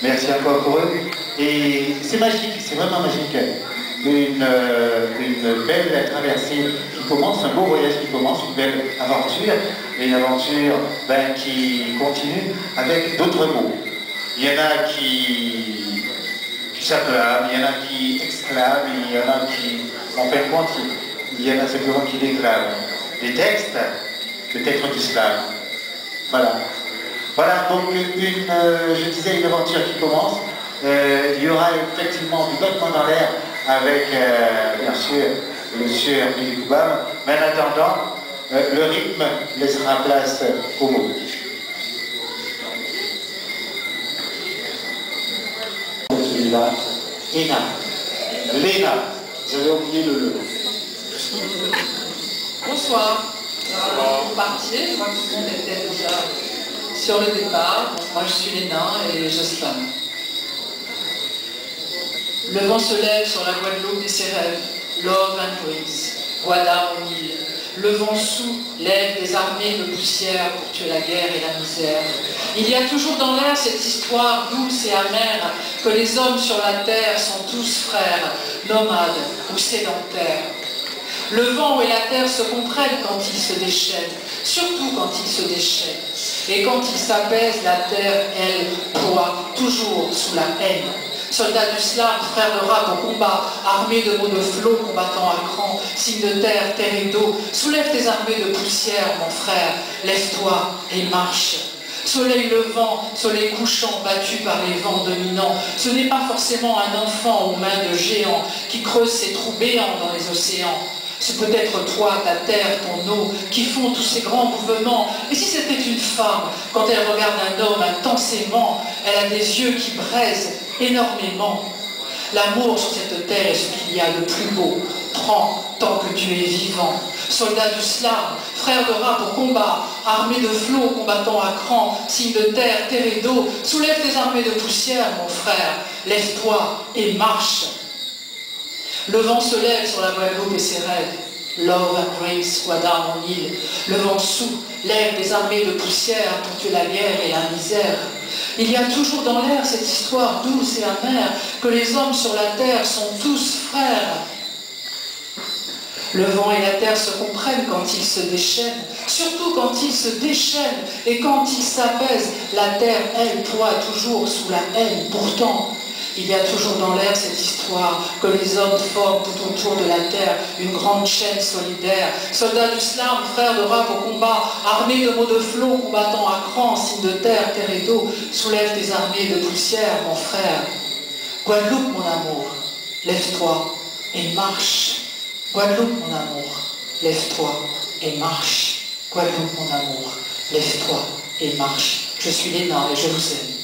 Merci encore pour eux. Et c'est magique, c'est vraiment magique. Une belle traversée qui commence, un beau voyage qui commence, une belle aventure, et une aventure qui continue avec d'autres mots. Il y en a qui s'acclament, il y en a qui exclament, il y en a qui, en fin de compte, il y en a simplement qui déclarent. Des textes du slam. Voilà. Voilà, donc je disais, une aventure qui commence. Il y aura effectivement du battement dans l'air avec, bien sûr, le monsieur Hervé Koubam, mais en attendant, le rythme laissera place aux mots. Celui-là, Léna, j'avais oublié le. Bonsoir. Vous partiez, je crois que tout le monde était déjà sur le départ. Moi je suis Léna et je slame. Le vent se lève sur la Guadeloupe et ses rêves. Love and breeze, voilà mon île. Le vent soulève des armées de poussière pour tuer la guerre et la misère. Il y a toujours dans l'air cette histoire douce et amère que les hommes sur la terre sont tous frères, nomades ou sédentaires. Le vent et la terre se comprennent quand ils se déchaînent, surtout quand ils se déchaînent. Et quand ils s'apaisent, la terre, elle, ploie toujours sous la haine. Soldats du slam, frères de rap au combat, armés de mots de flot, combattant à cran, signes de terre, terre et d'eau, soulève tes armées de poussière, mon frère, lève-toi et marche. Soleil levant, soleil couchant, battu par les vents dominants, ce n'est pas forcément un enfant aux mains de géants qui creuse ses trous béants dans les océans. C'est peut-être toi, ta terre, ton eau, qui font tous ces grands mouvements. Et si c'était une femme, quand elle regarde un homme intensément, elle a des yeux qui braisent énormément. L'amour sur cette terre est ce qu'il y a de plus beau. Prends tant que tu es vivant. Soldats du slam, frères de rap au combat, armés de flots, combattant à cran, signes de terre, terre et d'eau, soulève tes armées de poussière, mon frère, lève-toi et marche. Le vent se lève sur la Guadeloupe et ses rêves. Love and breeze, Guada, mon île. Le vent soulève des armées de poussière pour tuer la guerre et la misère. Il y a toujours dans l'air cette histoire douce et amère que les hommes sur la terre sont tous frères. Le vent et la terre se comprennent quand ils se déchaînent, surtout quand ils se déchaînent et quand ils s'apaisent. La terre, elle, ploie toujours sous la haine. Pourtant, il y a toujours dans l'air cette histoire que les hommes forment tout autour de la terre une grande chaîne solidaire. Soldats du slam, frères de rap au combat, armés de mots de flot, combattant à cran, signes de terre, terre et d'eau, soulève tes armées de poussière, mon frère. Guadeloupe, mon amour, lève-toi et marche. Guadeloupe, mon amour, lève-toi et marche. Guadeloupe, mon amour, lève-toi et marche. Je suis Léna et je vous aime.